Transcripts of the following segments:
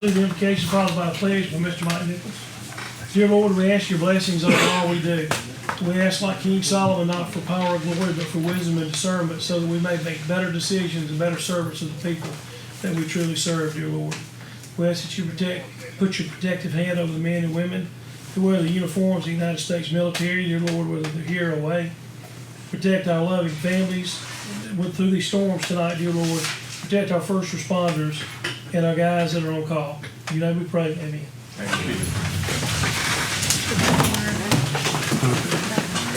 The invocation followed by a pledge by Mr. Mike Nichols. Dear Lord, we ask your blessings over all we do. We ask like King Solomon, not for power or glory, but for wisdom and discernment, so that we may make better decisions and better servants of the people that we truly serve, dear Lord. We ask that you put your protective hand over the men and women who wear the uniforms of the United States military, dear Lord, whether they're here or away. Protect our loving families through these storms tonight, dear Lord. Protect our first responders and our guys that are on call. In your name we pray, amen. Thank you.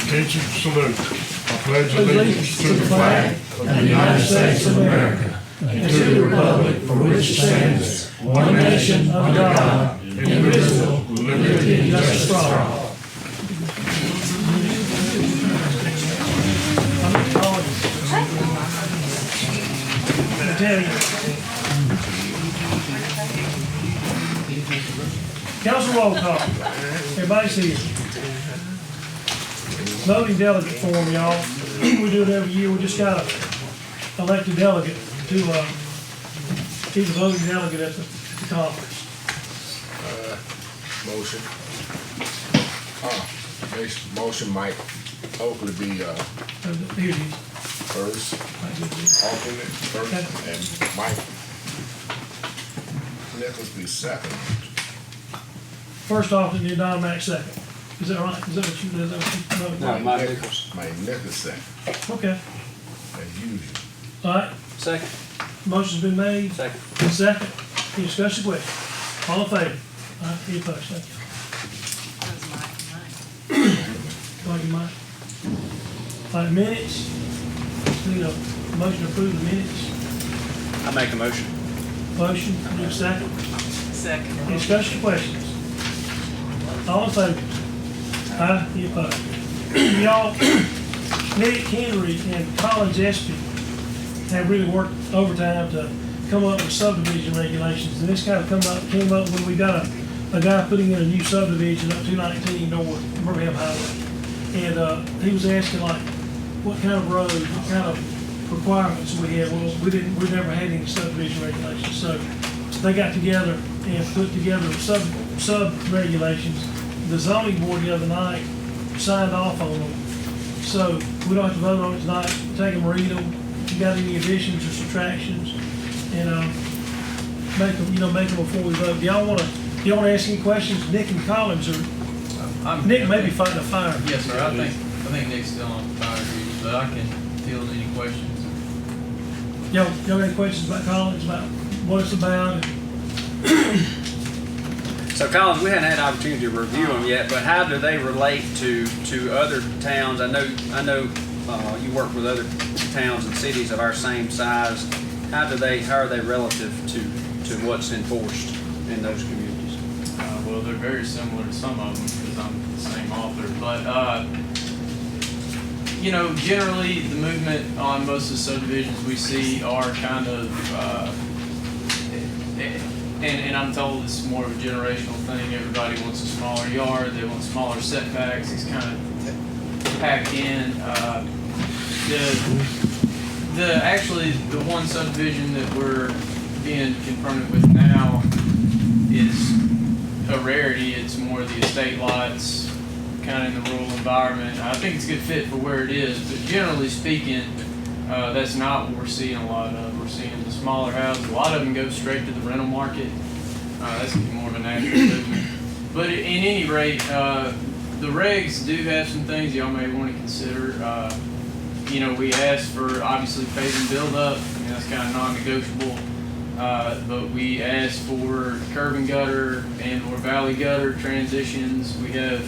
Attention, salute. I pledge allegiance to the flag of the United States of America and to the republic for which it stands, one nation under God, indivisible, with liberty and justice for all. I tell you. Council roll call. Everybody's here. Voting delegate form, y'all. We do it every year. We just got an elected delegate to be the voting delegate at the conference. Motion. Motion might hopefully be Here it is. first, alternate first, and Mike Nichols be second. First alternate, the automatic second. Is that right? Is that what you voted? No, Mike Nichols. Mike Nichols second, Okay. as usual. All right. Second. Motion's been made. Second. Second. Any discussion, question? All in favor? All right. Any opposed? Thank you. Thank you, Mike. All right, minutes. Need a motion to approve the minutes. I make a motion. Motion, need a second. Second. Any discussion, questions? All in favor? Aye, any opposed? Y'all, Nick Henry and Collins Espy have really worked overtime to come up with subdivision regulations, and this kind of came up when we got a guy putting in a new subdivision up 219 North Birmingham Highway, and he was asking like, what kind of roads, what kind of requirements we had. Well, we never had any subdivision regulations, so they got together and put together sub regulations. The zoning board the other night signed off on them, so we don't have to vote on it tonight. Take them, read them. If you got any additions or subtractions, and make them before we vote. Do y'all want to ask any questions? Nick and Collins, or Nick may be fighting a fire. Yes, sir. I think Nick's still on fire duty, but I can field any questions. Y'all got any questions about Collins, about what it's about? So Collins, we hadn't had an opportunity to review them yet, but how do they relate to other towns? I know you work with other towns and cities of our same size. How are they relative to what's enforced in those communities? Well, they're very similar to some of them because I'm the same author. But, generally the movement on most of the subdivisions we see are kind of, and I'm told it's more of a generational thing. Everybody wants a smaller yard. They want smaller setbacks. It's kind of packed in. Actually, the one subdivision that we're being confronted with now is a rarity. It's more the estate lots, kind of in the rural environment. I think it's a good fit for where it is, but generally speaking, that's not what we're seeing a lot of. We're seeing the smaller houses. A lot of them go straight to the rental market. That's more of a natural movement. But in any rate, the regs do have some things y'all may want to consider. We asked for obviously pave and build up. That's kind of non-negotiable. But we asked for curb and gutter and or valley gutter transitions. We have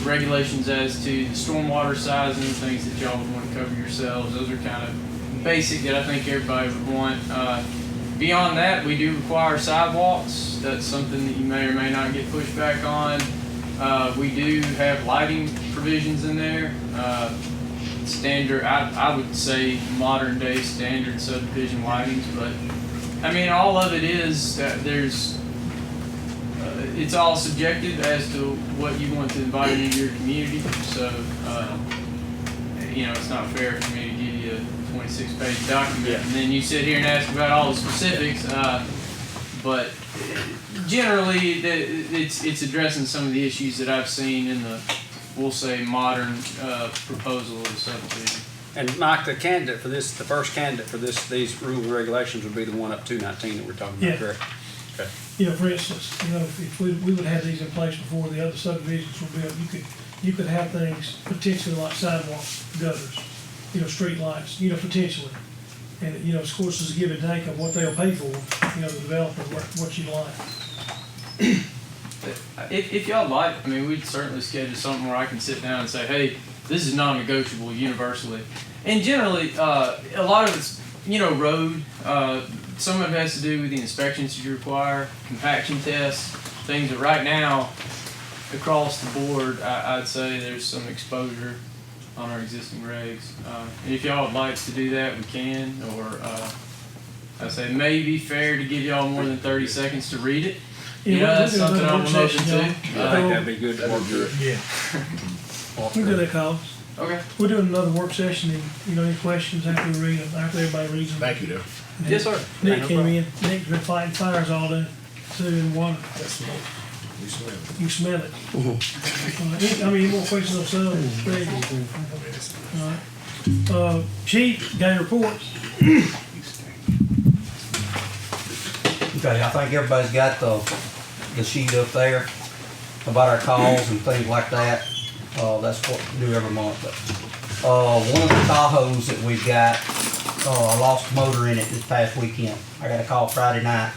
regulations as to the stormwater size and the things that y'all would want to cover yourselves. Those are kind of basic that I think everybody would want. Beyond that, we do require sidewalks. That's something that you may or may not get pushback on. We do have lighting provisions in there. Standard, I would say modern day standard subdivision lightings, but all of it is that it's all subjective as to what you want to invite into your community. So, it's not fair for me to give you a 26-page document, and then you sit here and ask about all the specifics. But generally, it's addressing some of the issues that I've seen in the, we'll say, modern proposal of the subdivision. And Mike, the candidate for this, the first candidate for these rules and regulations would be the one up 219 that we're talking about, Yeah. correct? Okay. You know, for instance, you know, if we would have these in place before the other subdivisions were built, you could have things potentially like sidewalks, gutters, you know, street lights, you know, potentially. And, you know, of course, it's a give and take of what they'll pay for, you know, the developer, what you like. If y'all like, I mean, we'd certainly schedule something where I can sit down and say, hey, this is non-negotiable universally. And generally, a lot of it's, you know, road. Some of it has to do with the inspections you require, compaction tests, things that right now, across the board, I'd say there's some exposure on our existing regs. And if y'all would like to do that, we can. Or I'd say it may be fair to give y'all more than 30 seconds to read it. You know, that's something I'm looking to. I think that'd be good to work through. Yeah. We do that, Collins. Okay. We're doing another work session, and, you know, any questions after we read them, after everybody reads them. Thank you, though. Yes, sir. Nick No came problem. in, Nick's been fighting fires all day, two in one. That's smoke. We smell it. You smell it. I mean, any more questions on subs? Ready? All right. Chief, got any reports? Okay, I think everybody's got the sheet up there about our calls and things like that. That's what we do every month. But one of the Tahoes that we've got, I lost a motor in it this past weekend. I got a call Friday night.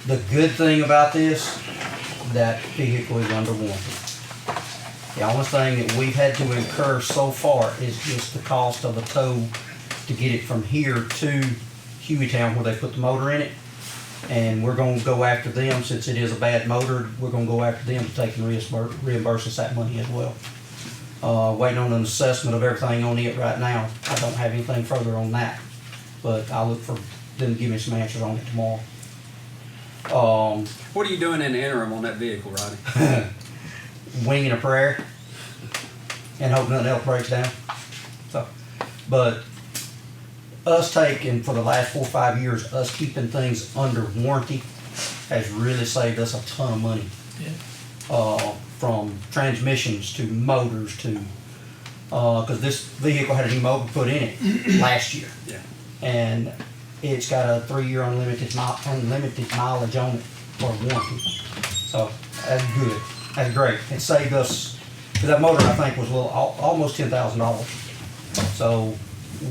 The good thing about this, that vehicle is under warranty. The only thing that we've had to incur so far is just the cost of the tow to get it from here to Hueytown where they put the motor in it. And we're gonna go after them, since it is a bad motor, we're gonna go after them to take and reimburse us that money as well. Waiting on an assessment of everything on it right now. I don't have anything further on that, but I'll look for them to give me some answers on it tomorrow. What are you doing in the interim on that vehicle, Rodney? Winging a prayer and hoping nothing else breaks down. So, but us taking, for the last 4 or 5 years, us keeping things under warranty has really saved us a ton of money. Yeah. From transmissions to motors to, because this vehicle had a new motor put in it last year. Yeah. And it's got a 3-year unlimited mileage on it for warranty. So that's good. That's great. It saved us, because that motor I think was almost $10,000. So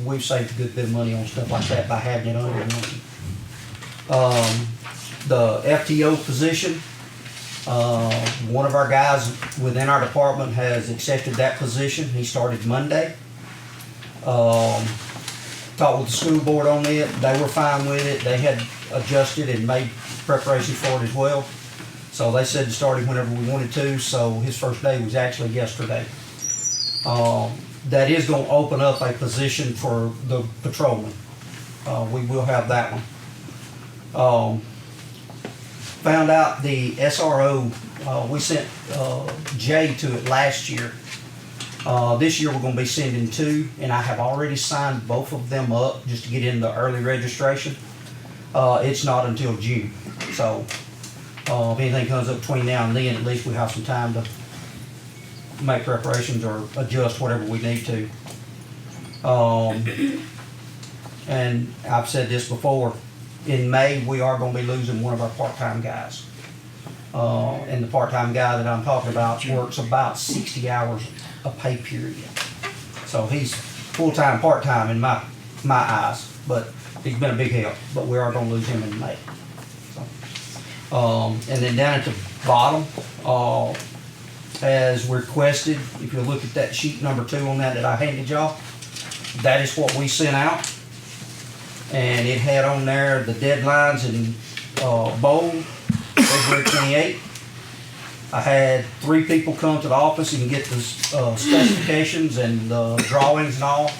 we've saved a good bit of money on stuff like that by having it under warranty. The FTO position, one of our guys within our department has accepted that position. He started Monday. Talked with the school board on it. They were fine with it. They had adjusted and made preparation for it as well. So they said to start him whenever we wanted to. So his first day was actually yesterday. That is going to open up a position for the patrolman. We will have that one. Found out the SRO, we sent Jay to it last year. This year we're going to be sending 2, and I have already signed both of them up just to get in the early registration. It's not until June. So if anything comes up between now and then, at least we have some time to make preparations or adjust whatever we need to. And I've said this before, in May we are going to be losing one of our part-time guys. And the part-time guy that I'm talking about works about 60 hours a pay period. So he's full-time, part-time in my eyes, but he's been a big help. But we are going to lose him in May. So, and then down at the bottom, as requested, if you look at that sheet number 2 on that I handed y'all, that is what we sent out. And it had on there the deadlines in bold, February 28th. I had 3 people come to the office and get the specifications and the drawings and all.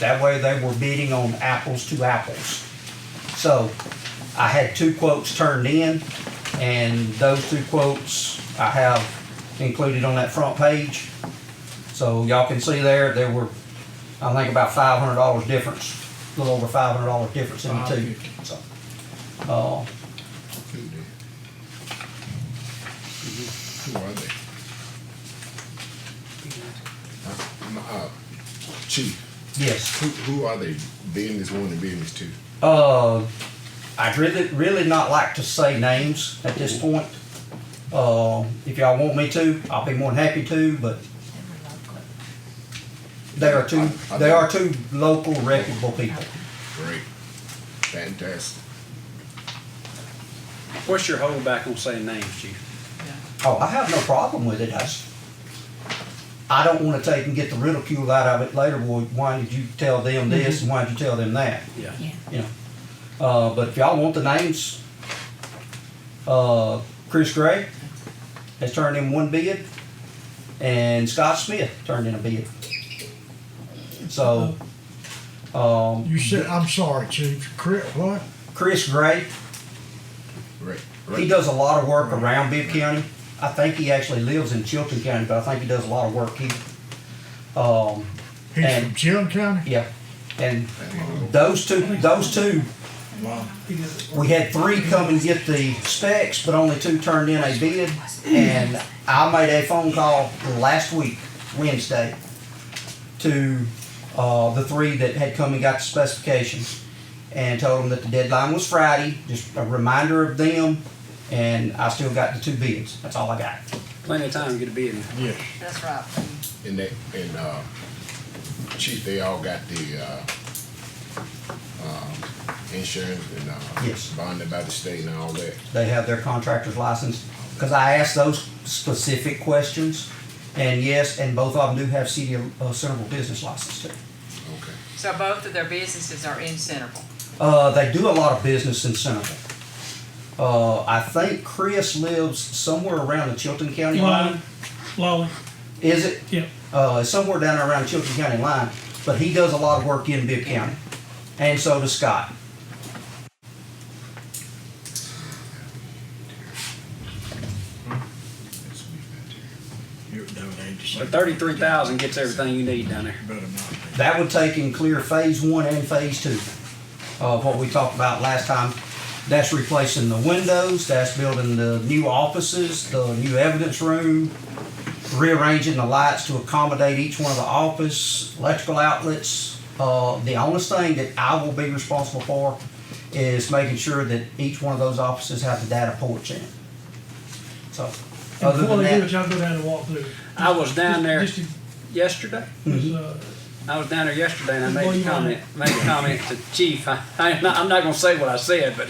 That way they were bidding on apples to apples. So I had 2 quotes turned in, and those 2 quotes I have included on that front page. So y'all can see there were, I think, about $500 difference, a little over $500 difference in the 2. So, Who are they? Chief, Yes. who are they? Business one and business two? I'd really not like to say names at this point. If y'all want me to, I'll be more than happy to, but they are two local reputable people. Great. Fantastic. What's your holdback on saying names, Chief? Oh, I have no problem with it. I don't want to take and get the ridicule out of it later. Well, why did you tell them this and why did you tell them that? Yeah. You know. But if y'all want the names, Chris Gray has turned in one bid, and Scott Smith turned in a bid. So, You said, I'm sorry, Chief, what? Chris Gray, Right. he does a lot of work around Bibb County. I think he actually lives in Chilton County, but I think he does a lot of work here. He's And- from Chilton County? Yeah, and those two, Wow. we had 3 come and get the specs, but only 2 turned in a bid. And I made a phone call last week, Wednesday, to the 3 that had come and got the specifications, and told them that the deadline was Friday. Just a reminder of them, and I still got the 2 bids. That's all I got. Plenty of time to get a bid in. Yes. That's right. And Chief, they all got the insurance and Yes. bonded by the state and all that. They have their contractor's license, because I asked those specific questions, and yes, and both of them do have City of Centreville business license too. Okay. So both of their businesses are in Centreville. They do a lot of business in Centreville. I think Chris lives somewhere around the Chilton County line. Lolly, Is it? yeah. Somewhere down there around the Chilton County line, but he does a lot of work in Bibb County, and so does Scott. But 33,000 gets everything you need down there. Better not. That would take and clear phase 1 and phase 2 of what we talked about last time. That's replacing the windows, that's building the new offices, the new evidence room, rearranging the lights to accommodate each one of the office, electrical outlets. The only thing that I will be responsible for is making sure that each one of those offices have the data ports in it. So, And other before than they do it, that, y'all go down and walk through. I was down there Just to- yesterday. just, I was down there yesterday and I Well, made you a comment to Chief. I'm not gonna say what I said, but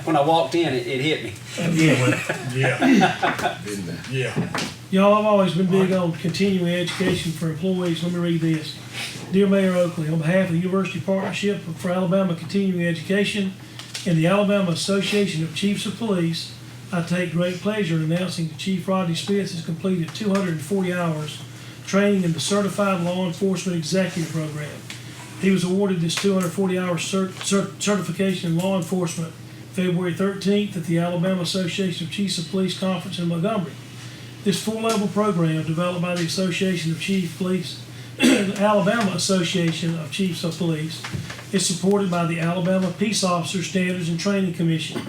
when I walked in, it hit me. Yeah, Didn't they? yeah. Y'all, I've always been big on continuing education for employees. Let me read this. Dear Mayor Oakley, on behalf of the University Partnership for Alabama Continuing Education and the Alabama Association of Chiefs of Police, I take great pleasure in announcing that Chief Rodney Smith has completed 240 hours training in the Certified Law Enforcement Executive Program. He was awarded this 240-hour certification in law enforcement February 13th at the Alabama Association of Chiefs of Police Conference in Montgomery. This 4-level program, developed by the Association of Chief Police, Alabama Association of Chiefs of Police, is supported by the Alabama Peace Officer Standards and Training Commission.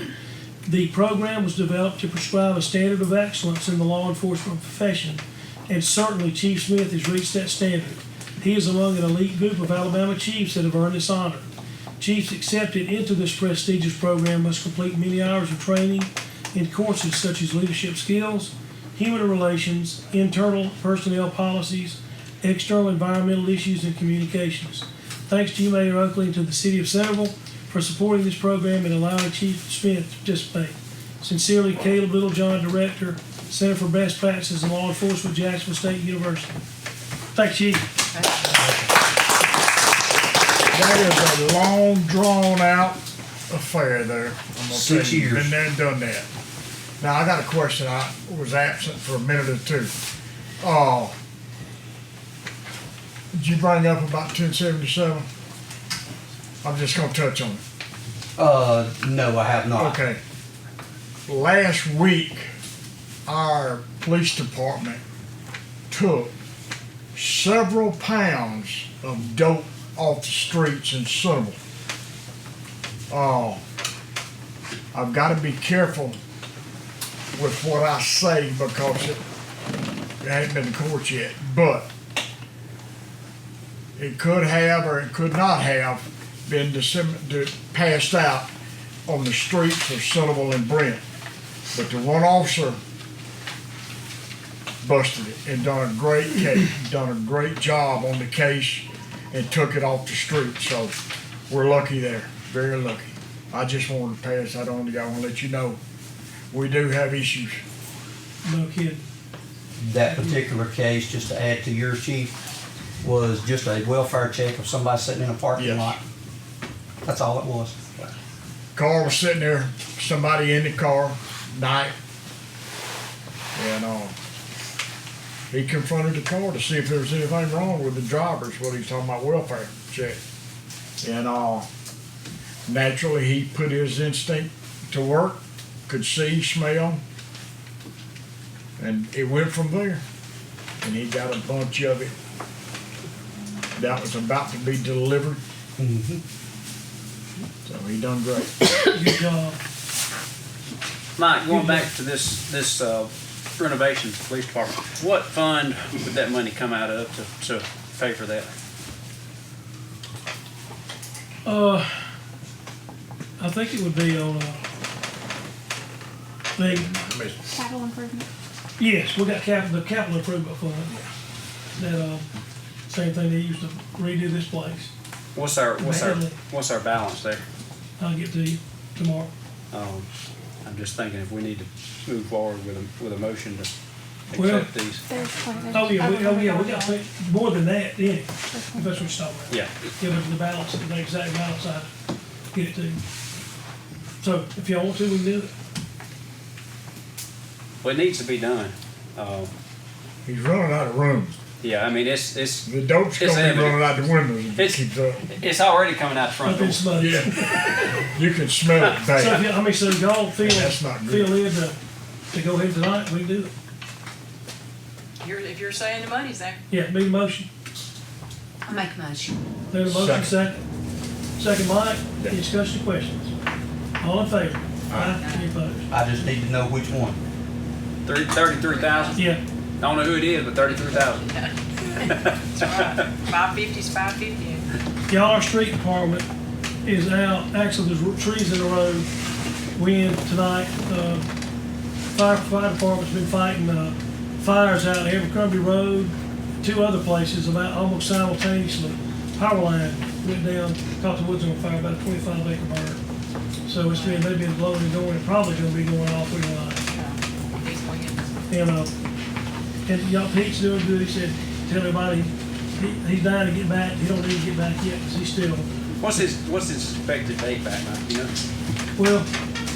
The program was developed to prescribe a standard of excellence in the law enforcement profession, and certainly Chief Smith has reached that standard. He is among an elite group of Alabama chiefs that have earned this honor. Chiefs accepted into this prestigious program must complete many hours of training in courses such as leadership skills, human relations, internal personnel policies, external environmental issues, and communications. Thanks to you, Mayor Oakley, and to the City of Centreville for supporting this program and allowing Chief Smith to participate. Sincerely, Caleb Littlejohn, Director, Center for Best Practices in Law Enforcement, Jacksonville State University. Thanks, Chief. That is a long, drawn-out affair there. I'm gonna 6 tell you. years. Been there and done that. Now, I got a question. I was absent for a minute or two. Did you bring up about 1077? I'm just gonna touch on it. no, I have not. Okay. Last week, our police department took several pounds of dope off the streets in Centreville. I've got to be careful with what I say because it hasn't been to court yet, but it could have or it could not have been passed out on the streets of Centreville and Brent. But the one officer busted it and done a great job on the case and took it off the street. So we're lucky there, very lucky. I just wanted to pass that on to y'all and let you know we do have issues. No kidding. That particular case, just to add to your chief, was just a welfare check of somebody sitting in a parking Yes. lot. That's all it was. Car was sitting there, somebody in the car, night, and he confronted the car to see if there was anything wrong with the drivers. What he's talking about, welfare check, and naturally he put his instinct to work, could see, smell, and it went from there. And he got a bunch of it that was about to be delivered. So he done great. Good job. Mike, going back to this renovation for the police department, what fund would that money come out of to pay for that? I think it would be on, Capital improvement. yes, we got the capital improvement fund. That, same thing they used to redo this place. What's our balance there? I'll get to you tomorrow. I'm just thinking if we need to move forward with a motion to Well- accept these. There's quite a bit. Oh, yeah, we got to pay more than that, didn't it? If that's what you're talking about. Yeah. Give us the balance, the exact balance, I'd get it to you. So if y'all want to, we can do it. Well, it needs to be done. He's running out of room. Yeah, I mean, it's The dope's It's gonna be evident. running out the windows if it It's- keeps up. it's already coming out the front Up door. in smoke. Yeah, you can smell it So if bad. you, I mean, so y'all That's not good. feel in to go ahead tonight, we can do it. If you're saying the money's there. Yeah, need a motion. I'll make a motion. Need a motion, second. Second, Mike, any discussion or questions? All in favor? Aye. Any opposed? I just need to know which one. 33,000. Yeah, I don't know who it is, but 33,000. That's right. 550's 550. y'all, our street department is out, actually, there's trees in the road. We in tonight, fire department's been fighting, fires out at Abercrombie Road, two other places about almost simultaneously. Power line went down, caught the woods on fire, about a 25-acre burn. So they've been blowing and going, and probably gonna be going all through the line. These weekends. And y'all, Pete's doing good, he said, tell everybody, he's dying to get back, he don't need to get back yet, because he's still, What's his expected date back, Mike? You know? well,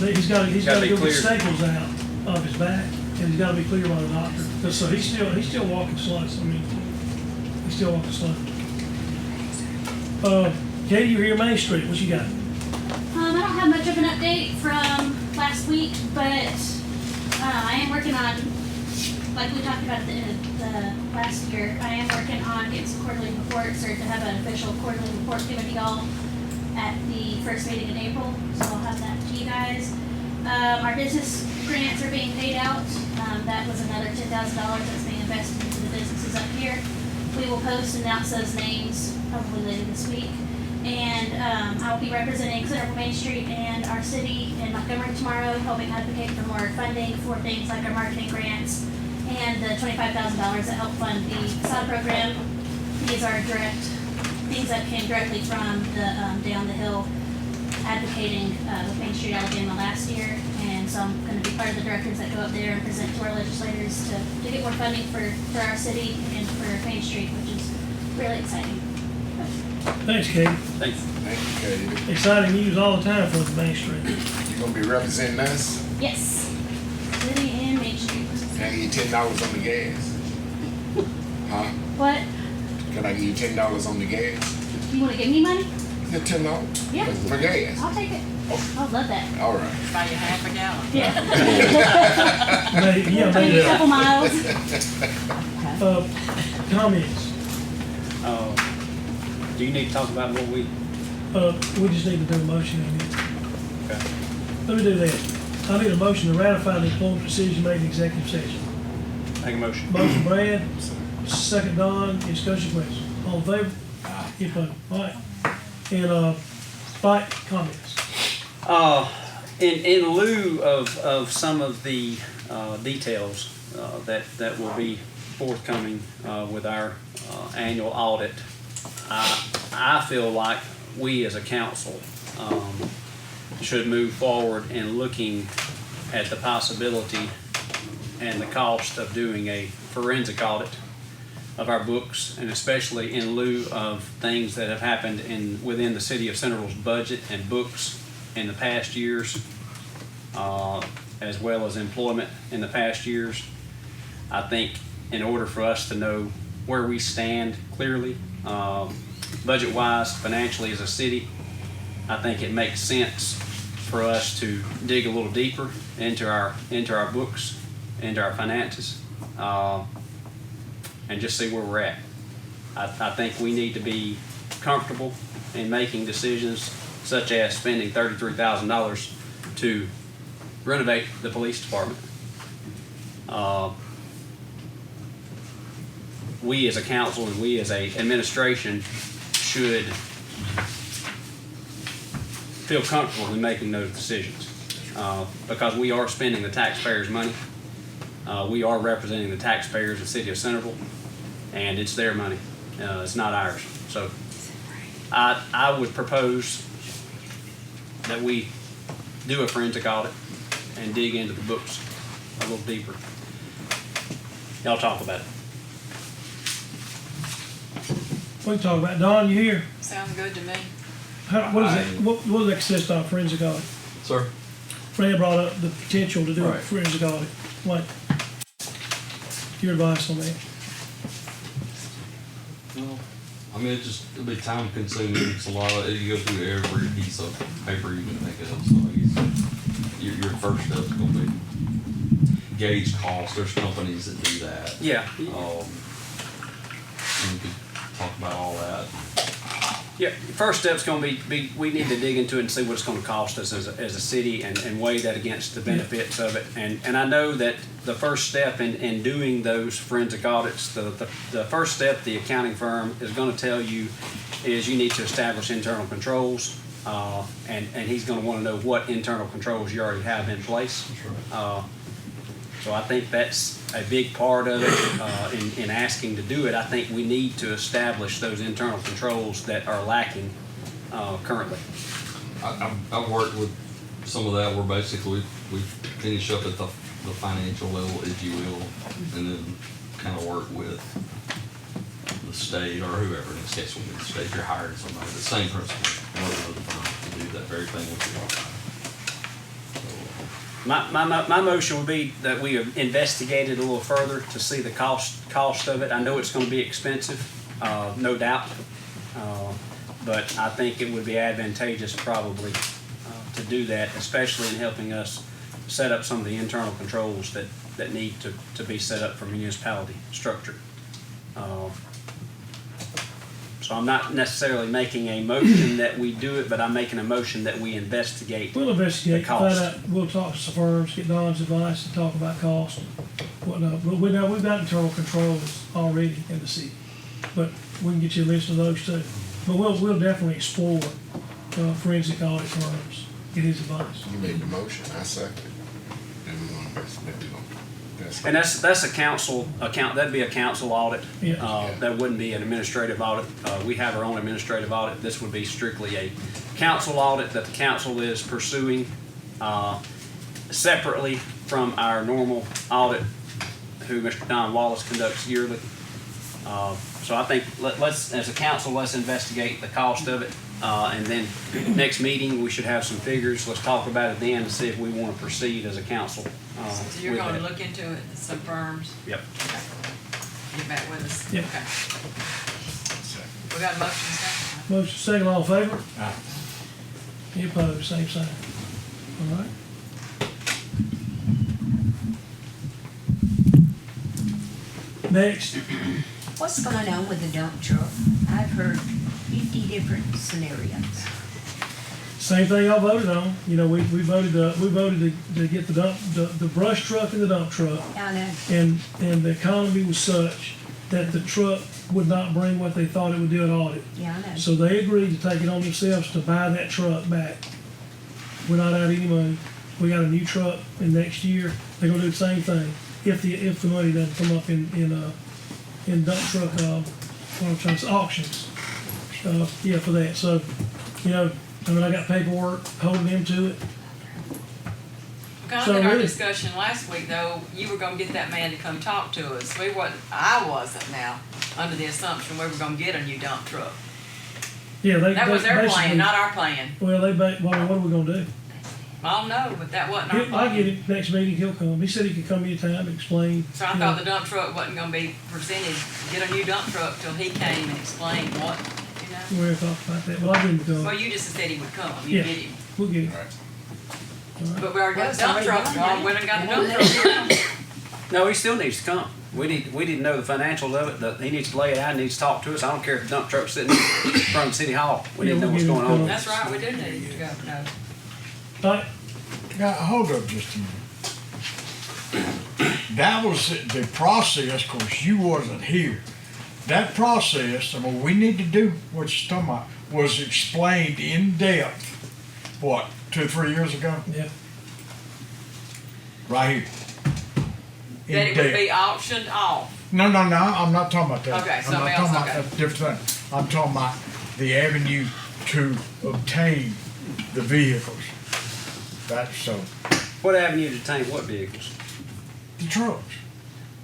he's gotta Gotta go be get cleared. staples out of his back, and he's gotta be cleared by the doctor. 'Cause so he's still walking slow, I mean, he's still walking slow. Katie, you're here Main Street, what you got? I don't have much of an update from last week, but I am working on, like we talked about at the end of the last year, I am working on getting some quarterly reports, or to have an official quarterly report given to y'all at the first meeting in April, so I'll have that to you guys. Our business grants are being paid out. That was another $10,000 that's being invested into the businesses up here. We will post and announce those names hopefully later this week. And I will be representing Centreville Main Street and our city in Montgomery tomorrow, helping advocate for more funding for things like our marketing grants and the $25,000 that help fund the SOD program. These are direct things that came directly from the Down the Hill advocating with Main Street Alabama last year. And so I'm going to be part of the directors that go up there and present to our legislators to get more funding for our city and for Main Street, which is really exciting. Thanks, Katie. Thanks. Thank you, Katie. Exciting news all the time from Main Street. You gonna be representing us? Yes, City and Main Street. Can I give you $10 on the gas? Huh? What? Can I give you $10 on the gas? You want to give me money? The $10? Yeah. For gas? I'll take it. I love that. All right. Buy you half a gallon. Yeah. Maybe, Maybe a couple miles. Comments? Do you need to talk about what we? We just need to do a motion in here. Okay. Let me do that. I need a motion to ratify the employment decision made in executive session. Make a motion. Motion Brad, second Don, discussion question. All in favor? Any opposed? All right. And, Spike, comments? In lieu of some of the details that will be forthcoming with our annual audit, I feel like we as a council should move forward in looking at the possibility and the cost of doing a forensic audit of our books, and especially in lieu of things that have happened within the city of Centreville's budget and books in the past years, as well as employment in the past years. I think in order for us to know where we stand clearly, budget-wise, financially as a city, I think it makes sense for us to dig a little deeper into our books, into our finances, and just see where we're at. I think we need to be comfortable in making decisions such as spending $33,000 to renovate the police department. We as a council and we as a administration should feel comfortable in making those decisions, because we are spending the taxpayers' money. We are representing the taxpayers of the city of Centreville, and it's their money. It's not ours. So I would propose that we do a forensic audit and dig into the books a little deeper. Y'all talk about it. We can talk about it. Don, you here? Sounds good to me. What is it, what does that consist of, forensic audit? Sir? Fran brought up the potential to do a Right. forensic audit. What? Your advice on that? Well, I mean, it'll be time consuming. It's a lot of, you go through every piece of paper you can think of, so I guess your first step's gonna be gauge cost. There's companies that do that. Yeah. And we could talk about all that. Yeah, first step's gonna be we need to dig into it and see what it's gonna cost us as a city and weigh that against the benefits of it. And I know that the first step in doing those forensic audits, the first step the accounting firm is gonna tell you is you need to establish internal controls, and he's gonna wanna know what internal controls you already have in place. So I think that's a big part of it, in asking to do it. I think we need to establish those internal controls that are lacking currently. I've worked with some of that where basically we finish up at the financial level, if you will, and then kind of work with the state or whoever. In this case, when the state, you're hiring somebody, the same principle, work with the firm to do that very thing with you. My motion would be that we investigate it a little further to see the cost of it. I know it's gonna be expensive, no doubt. But I think it would be advantageous probably to do that, especially in helping us set up some of the internal controls that need to be set up for municipality structure. So I'm not necessarily making a motion that we do it, but I'm making a motion that we investigate. We'll investigate, The cost. find out, we'll talk to some firms, get Don's advice and talk about cost and whatnot. But we know we've got internal controls already in the city, but we can get you a list of those too. But we'll definitely explore forensic audit firms, get his advice. You made the motion, I second it. Then we're gonna investigate. And that's a council account. That'd be a council audit. Yeah. That wouldn't be an administrative audit. We have our own administrative audit. This would be strictly a council audit that the council is pursuing separately from our normal audit, who Mr. Don Wallace conducts yearly. So I think let's, as a council, let's investigate the cost of it, and then next meeting we should have some figures. Let's talk about it then and see if we want to proceed as a council. So you're with gonna that. look into it, some firms? Yep. Okay. Get back with us? Yep. Okay. We got a motion second? Motion second, all in favor? Aye. Any opposed, same sign. All right. Next, What's going on with the dump truck? I've heard 50 different scenarios. Same thing y'all voted on, you know, we voted to get the brush truck and the dump truck. I know. And the economy was such that the truck would not bring what they thought it would do at audit. Yeah, I know. So they agreed to take it on themselves to buy that truck back. We're not out any money. We got a new truck, and next year, they're gonna do the same thing, if the money doesn't come up in dump truck, what I'm trying to say, auctions. Yeah, for that, so, you know, I mean, I got paperwork holding them to it. Kind So of in our really- discussion last week, though, you were gonna get that man to come talk to us. I wasn't now, under the assumption we were gonna get a new dump truck. Yeah, That was their plan, basically- not our plan. Well, what are we gonna do? I don't know, but that wasn't our I'll get plan. him, next meeting he'll come. He said he could come anytime and explain. So I you know. thought the dump truck wasn't gonna be presented, get a new dump truck till he came and explained what, you know? We're gonna talk about that, well, I'll get him to come. Well, you just said he would come, you Yeah. get him. We'll get him. But we already got Well, the dump somebody truck, got y'all it. went and got the Well, dump truck. No, he still needs to come. We didn't know the financials of it. He needs to lay it out, he needs to talk to us. I don't care if the dump truck's sitting in front of City Hall. We Yeah, didn't know we'll what's get him going to on. come. That's right, we do need to go, no. All right, Now, hold up just a minute. That was the process, of course, you wasn't here. That process, and what we need to do, what you're talking about, was explained in depth, what, 2 or 3 years ago? yeah. Right here. In That it would depth. be auctioned off. No, I'm not talking about that. Okay, I'm something not else, talking about okay. a different thing. I'm talking about the avenue to obtain the vehicles. That's so, What avenue to obtain what vehicles? the trucks.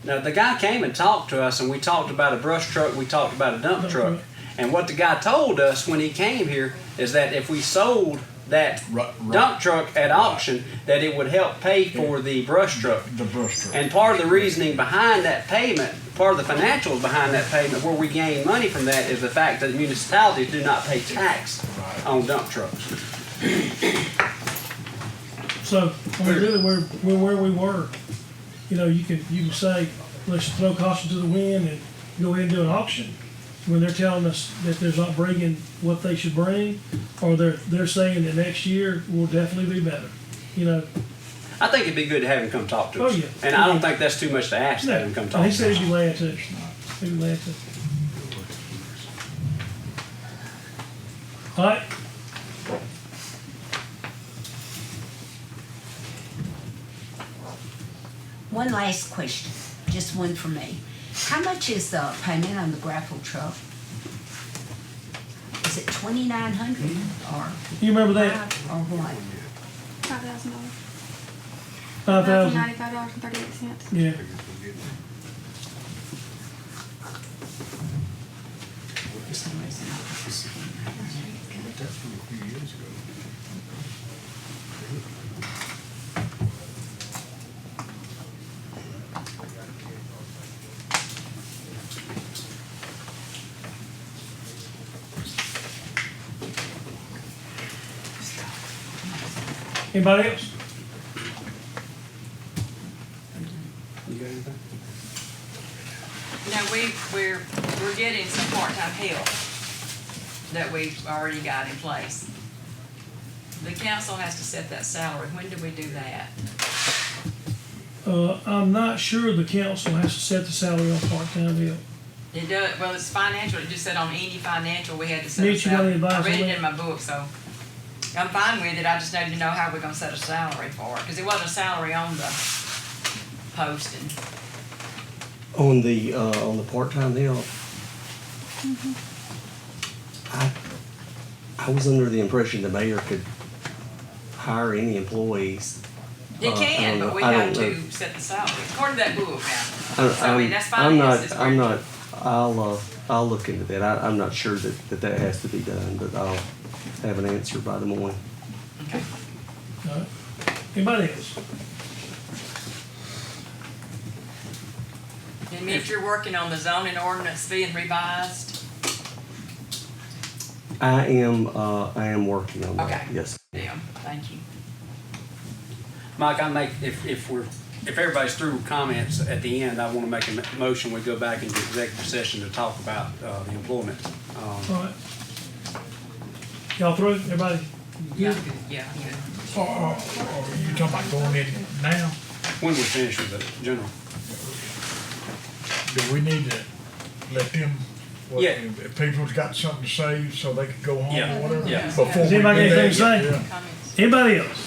Now, the guy came and talked to us, and we talked about a brush truck, we talked about a dump Dump truck. truck. And what the guy told us when he came here is that if we sold that Right. dump truck at auction, that it would help pay for the brush truck. The brush truck. And part of the reasoning behind that payment, part of the financials behind that payment, where we gain money from that, is the fact that municipalities do not pay tax on dump trucks. So, I mean, really, we're where we were. You know, you can say, let's throw caution to the wind and go ahead and do an auction. When they're telling us that they're not bringing what they should bring, or they're saying that next year will definitely be better. You know, I think it'd be good to have him come talk to us. Oh, yeah. And I don't think that's too much to ask to have him come talk he to said us. he'd be glad to. He'd be glad to. All right. One last question, just one for me. How much is the payment on the grapple truck? Is it $2,900 or You remember that? or what? $5,000. $5,000. $95.38. Yeah. For some reason I was That's from a few years ago. Anybody else? You got anything? Now, we're getting some part-time help that we've already got in place. The council has to set that salary. When do we do that? I'm not sure the council has to set the salary on part-time help. It does, well, it's financial, it just said on any financial, we had to set a Mitch, you got any salary. I advice read on it in my book, so I'm fine with it, I just needed to know how we're gonna set a salary for it, cause it wasn't a salary on the posting. On the part-time help, I was under the impression the mayor could hire any employees. It can, but we I have don't to know. set the salary, according to that book now. So, I mean, that's I'm finances. not, I'm not, I'll look into that. I'm not sure that has to be done, but I'll have an answer by the morning. Okay. All right. Anybody else? And if you're working on the zoning ordinance being revised, I am working on that, Okay. yes. yeah, thank you. Mike, if everybody's through comments at the end, I wanna make a motion, we go back into executive session to talk about, the employment. All right. Y'all through? Everybody? Yeah, yeah. Or you talking about going in now? When we finish with the general. Do we need to let them, what, Yeah. if people's got something to say, so they can go home Yeah. or whatever? Yeah. Before Does we anybody do got anything that? to say? Yeah. Comments? Anybody else?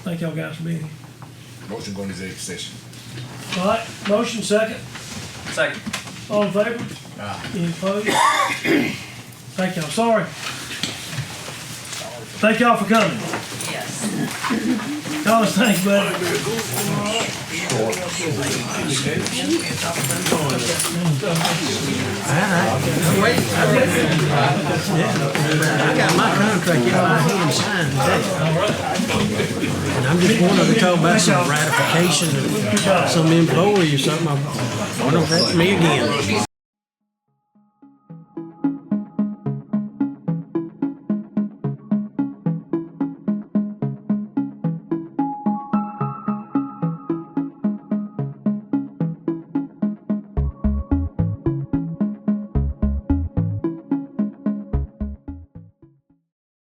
Thank y'all guys for being here. Motion going to executive session. All right, motion second. Second. All in favor? Any opposed? Thank y'all, sorry. Thank y'all for coming. Yes. Thomas, thanks, buddy. I got my contract in my hand signed today. And I'm just wanting to talk about some ratification of some employee or something. I wonder if that's me again.